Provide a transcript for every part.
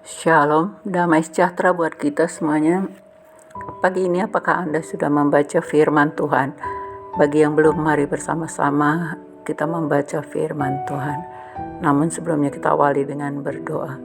Shalom, damai sejahtera buat kita semuanya. Pagi ini apakah Anda sudah membaca firman Tuhan? Bagi yang belum, mari bersama-sama kita membaca firman Tuhan. Namun sebelumnya kita awali dengan berdoa.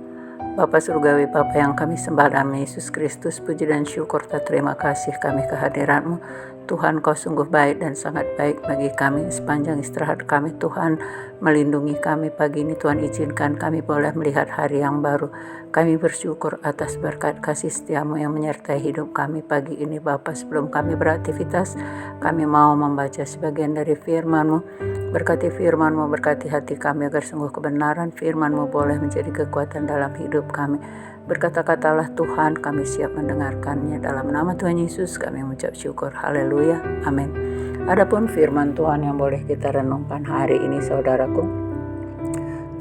Bapa Surgawi, Bapa yang kami sembah dalam Yesus Kristus, puji dan syukur dan terima kasih kami kehadiran-Mu. Tuhan, Kau sungguh baik dan sangat baik bagi kami. Sepanjang istirahat kami, Tuhan melindungi kami pagi ini. Tuhan, izinkan kami boleh melihat hari yang baru. Kami bersyukur atas berkat kasih setia-Mu yang menyertai hidup kami pagi ini, Bapa. Sebelum kami beraktivitas, kami mau membaca sebagian dari firman-Mu. Berkati firman-Mu, berkati hati kami agar sungguh kebenaran firman-Mu boleh menjadi kekuatan dalam hidup kami. Berkata-katalah Tuhan, kami siap mendengarkannya. Dalam nama Tuhan Yesus kami mengucap syukur. Haleluya. Amin. Adapun firman Tuhan yang boleh kita renungkan hari ini, saudaraku,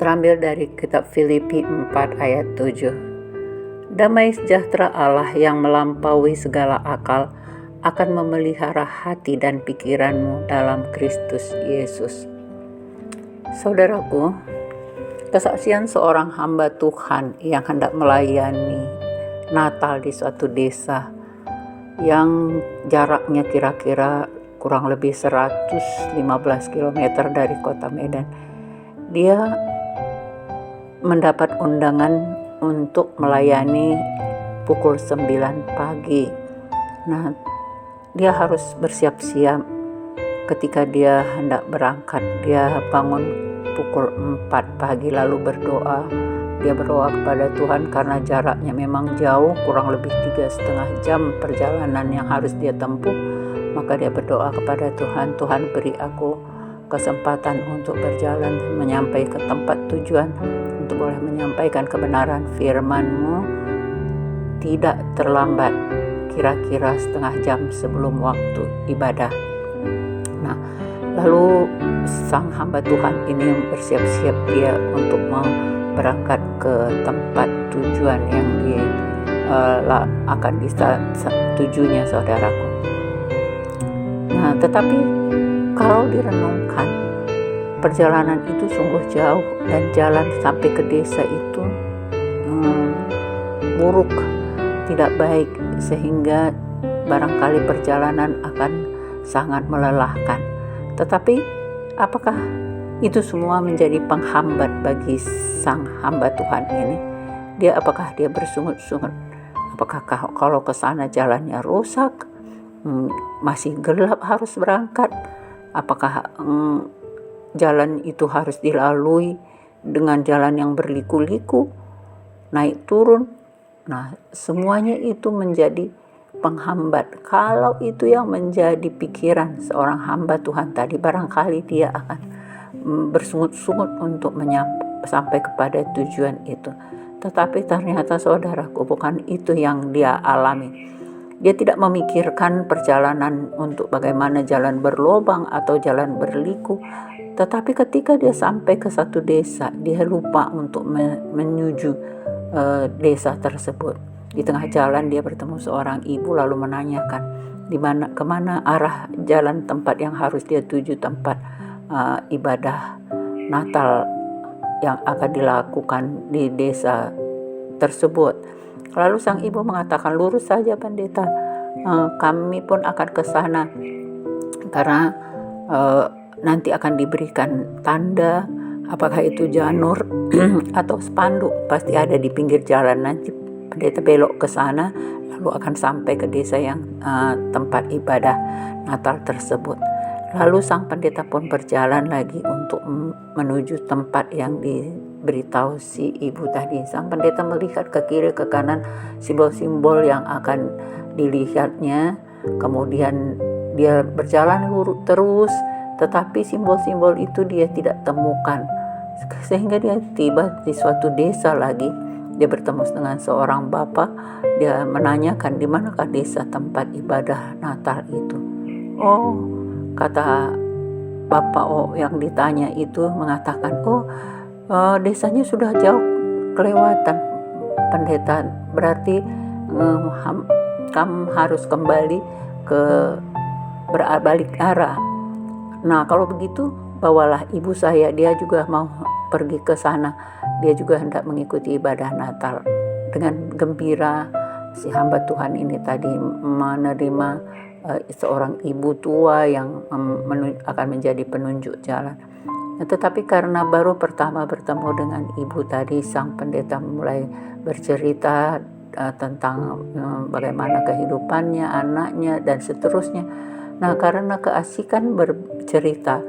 terambil dari kitab Filipi 4 ayat 7. Damai sejahtera Allah yang melampaui segala akal akan memelihara hati dan pikiranmu dalam Kristus Yesus. Saudaraku, kesaksian seorang hamba Tuhan yang hendak melayani Natal di suatu desa yang jaraknya kira-kira kurang lebih 115 km dari kota Medan. Dia mendapat undangan untuk melayani pukul 9 pagi. Nah, dia harus bersiap-siap ketika dia hendak berangkat. Dia bangun pukul 4 pagi lalu berdoa. Dia berdoa kepada Tuhan karena jaraknya memang jauh, kurang lebih 3,5 jam perjalanan yang harus dia tempuh. Maka dia berdoa kepada Tuhan, Tuhan beri aku kesempatan untuk berjalan menyampai ke tempat tujuan, untuk boleh menyampaikan kebenaran firman-Mu tidak terlambat, kira-kira setengah jam sebelum waktu ibadah. Nah, lalu sang hamba Tuhan ini bersiap-siap dia untuk mau berangkat ke tempat tujuan yang akan ditujunya, saudaraku. Nah, tetapi kalau direnungkan, perjalanan itu sungguh jauh dan jalan sampai ke desa itu buruk, tidak baik, sehingga barangkali perjalanan akan sangat melelahkan. Tetapi apakah itu semua menjadi penghambat bagi sang hamba Tuhan ini? Apakah dia bersungut-sungut? Apakah kalau ke sana jalannya rusak, masih gelap harus berangkat? Apakah jalan itu harus dilalui dengan jalan yang berliku-liku, naik turun? Nah, semuanya itu menjadi penghambat. Kalau itu yang menjadi pikiran seorang hamba Tuhan tadi, barangkali dia akan bersungut-sungut untuk sampai kepada tujuan itu. Tetapi ternyata, saudaraku, bukan itu yang dia alami. Dia tidak memikirkan perjalanan untuk bagaimana jalan berlobang atau jalan berliku. Tetapi ketika dia sampai ke satu desa, dia lupa untuk menuju desa tersebut. Di tengah jalan dia bertemu seorang ibu lalu menanyakan kemana arah jalan tempat yang harus dia tuju, tempat ibadah Natal yang akan dilakukan di desa tersebut. Lalu sang ibu mengatakan, lurus saja pendeta, kami pun akan ke sana karena nanti akan diberikan tanda, apakah itu janur atau spanduk, pasti ada di pinggir jalan. Nanti pendeta belok ke sana lalu akan sampai ke desa yang tempat ibadah Natal tersebut. Lalu sang pendeta pun berjalan lagi untuk menuju tempat yang diberitahu si ibu tadi. Sang pendeta melihat ke kiri ke kanan simbol-simbol yang akan dilihatnya. Kemudian dia berjalan terus, tetapi simbol-simbol itu dia tidak temukan. Sehingga dia tiba di suatu desa lagi. Dia bertemu dengan seorang bapak. Dia menanyakan di manakah desa tempat ibadah Natal itu. Oh, kata bapak yang ditanya itu mengatakan, desanya sudah jauh kelewatan pendeta, berarti kamu harus kembali ke berbalik arah. Nah, kalau begitu bawalah ibu saya, dia juga mau pergi ke sana, dia juga hendak mengikuti ibadah Natal. dengan gembira si hamba Tuhan ini tadi menerima seorang ibu tua yang akan menjadi penunjuk jalan. Tetapi karena baru pertama bertemu dengan ibu tadi, sang pendeta mulai bercerita tentang bagaimana kehidupannya, anaknya, dan seterusnya. Nah, karena keasikan bercerita,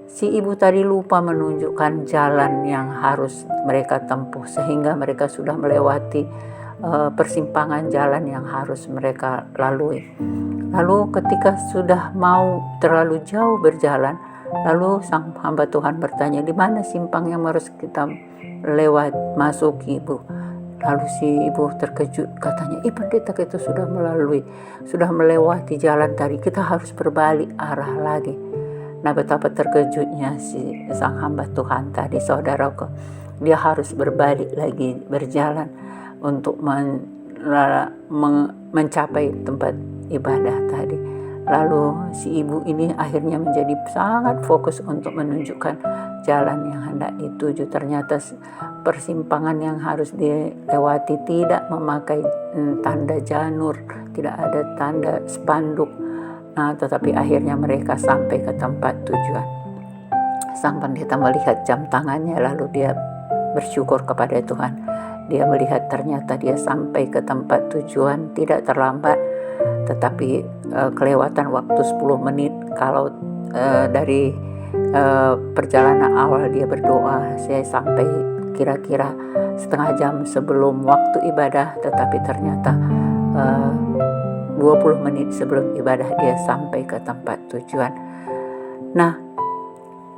si ibu tadi lupa menunjukkan jalan yang harus mereka tempuh, sehingga mereka sudah melewati persimpangan jalan yang harus mereka lalui. Lalu ketika sudah mau terlalu jauh berjalan, lalu sang hamba Tuhan bertanya, di mana simpang yang harus kita masuki, Bu? Lalu si ibu terkejut, katanya, pendeta, kita sudah melewati jalan tadi, kita harus berbalik arah lagi. Nah, betapa terkejutnya si sang hamba Tuhan tadi, saudaraku. Dia harus berbalik lagi berjalan untuk mencapai tempat ibadah tadi. Lalu si ibu ini akhirnya menjadi sangat fokus untuk menunjukkan jalan yang hendak dituju. Ternyata persimpangan yang harus dilewati tidak memakai tanda janur, tidak ada tanda spanduk. Nah, tetapi akhirnya mereka sampai ke tempat tujuan. Sang pendeta melihat jam tangannya, lalu dia bersyukur kepada Tuhan. Dia melihat ternyata dia sampai ke tempat tujuan tidak terlambat, tetapi kelewatan waktu 10 menit. Kalau dari perjalanan awal dia berdoa, saya sampai kira-kira setengah jam sebelum waktu ibadah, tetapi ternyata 20 menit sebelum ibadah dia sampai ke tempat tujuan. Nah,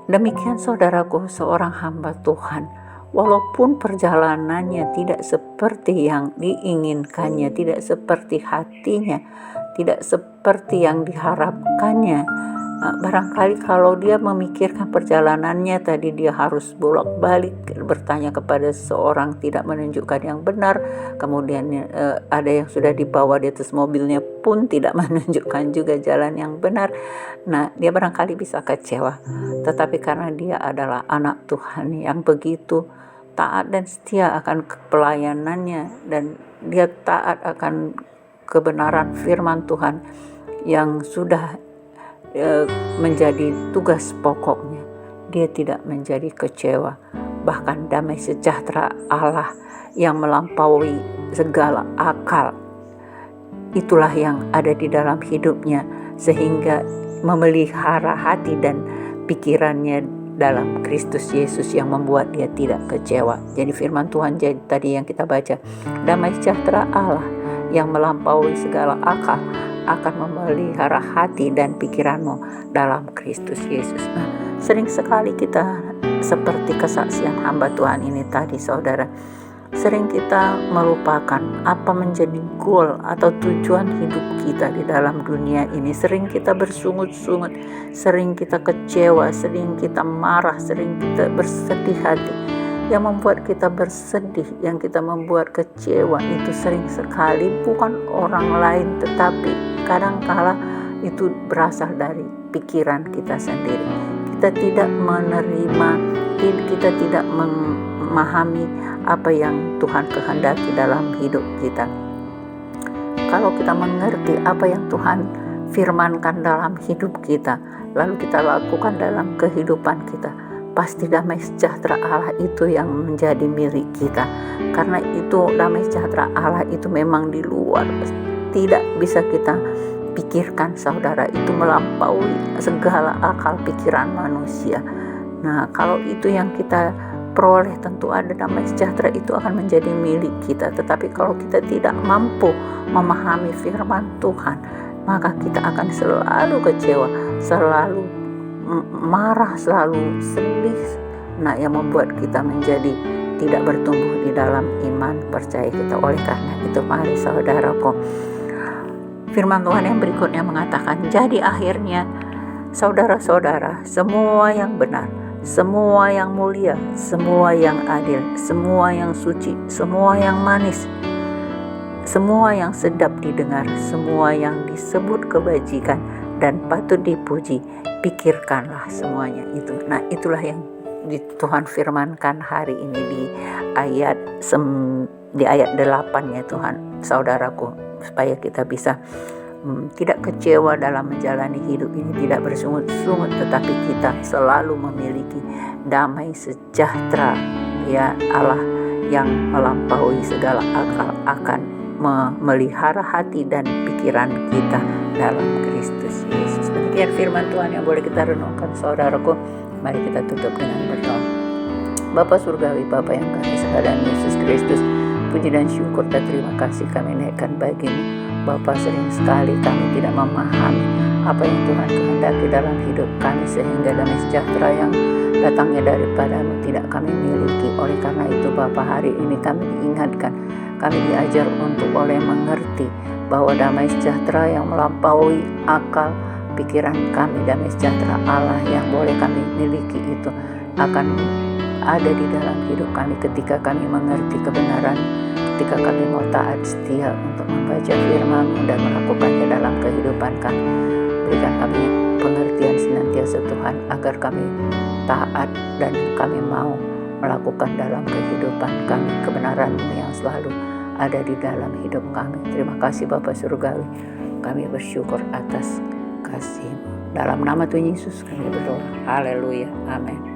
demikian saudaraku, seorang hamba Tuhan, walaupun perjalanannya tidak seperti yang diinginkannya, tidak seperti hatinya, tidak seperti yang diharapkannya, barangkali kalau dia memikirkan perjalanannya tadi, dia harus bolak-balik bertanya kepada seorang, tidak menunjukkan yang benar. Kemudian ada yang sudah dibawa di atas mobilnya pun tidak menunjukkan juga jalan yang benar. Nah, dia barangkali bisa kecewa. Tetapi karena dia adalah anak Tuhan yang begitu taat dan setia akan pelayanannya, dan dia taat akan kebenaran firman Tuhan yang sudah menjadi tugas pokoknya, dia tidak menjadi kecewa. Bahkan damai sejahtera Allah yang melampaui segala akal, itulah yang ada di dalam hidupnya, sehingga memelihara hati dan pikirannya dalam Kristus Yesus yang membuat dia tidak kecewa. Jadi firman Tuhan tadi yang kita baca, damai sejahtera Allah yang melampaui segala akal akan memelihara hati dan pikiranmu dalam Kristus Yesus. Nah, sering sekali kita seperti kesaksian hamba Tuhan ini tadi, saudara, sering kita melupakan apa menjadi goal atau tujuan hidup kita di dalam dunia ini. Sering kita bersungut-sungut, sering kita kecewa, sering kita marah, sering kita bersedih hati. Yang membuat kita bersedih, yang kita membuat kecewa itu sering sekali bukan orang lain, tetapi kadangkala itu berasal dari pikiran kita sendiri. Kita tidak menerima, kita tidak memahami apa yang Tuhan kehendaki dalam hidup kita. Kalau kita mengerti apa yang Tuhan firmankan dalam hidup kita, lalu kita lakukan dalam kehidupan kita, pasti damai sejahtera Allah itu yang menjadi milik kita. Karena itu damai sejahtera Allah itu memang di luar, tidak bisa kita pikirkan, saudara. Itu melampaui segala akal pikiran manusia. Nah, kalau itu yang kita peroleh, tentu ada damai sejahtera itu akan menjadi milik kita. Tetapi kalau kita tidak mampu memahami firman Tuhan, maka kita akan selalu kecewa, selalu marah, selalu sedih. Nah, yang membuat kita menjadi tidak bertumbuh di dalam iman percaya kita. Oleh karena itu, mari saudaraku, firman Tuhan yang berikutnya mengatakan, jadi akhirnya saudara-saudara, semua yang benar, semua yang mulia, semua yang adil, semua yang suci, semua yang manis, semua yang sedap didengar, semua yang disebut kebajikan dan patut dipuji, pikirkanlah semuanya itu. Nah, itulah yang Tuhan firmankan hari ini di ayat 8 ya Tuhan, saudaraku, supaya kita bisa tidak kecewa dalam menjalani hidup ini, tidak bersungut-sungut, tetapi kita selalu memiliki damai sejahtera ya Allah yang melampaui segala akal akan memelihara hati dan pikiran kita dalam Kristus Yesus. Demikian firman Tuhan yang boleh kita renungkan, saudaraku. Mari kita tutup dengan berdoa. Bapa Surgawi, Bapa yang kami sekalian, Yesus Kristus, puji dan syukur dan terima kasih kami naikkan bagimu. Bapa, sering sekali kami tidak memahami apa yang Tuhan kehendaki dalam hidup kami, sehingga damai sejahtera yang datangnya daripadamu tidak kami miliki. Oleh karena itu Bapa, hari ini kami diingatkan, kami diajar untuk boleh mengerti bahwa damai sejahtera yang melampaui akal pikiran kami, damai sejahtera Allah yang boleh kami miliki itu akan ada di dalam hidup kami ketika kami mengerti kebenaran, ketika kami mau taat setia untuk membaca firman-Mu dan melakukannya dalam kehidupan kami. Berikan kami pengertian senantiasa Tuhan, agar kami taat dan kami mau melakukan dalam kehidupan kami kebenaran-Mu yang selalu ada di dalam hidup kami. Terima kasih Bapa Surgawi, kami bersyukur atas kasih-Mu. Dalam nama Tuhan Yesus kami berdoa. Haleluya. Amin.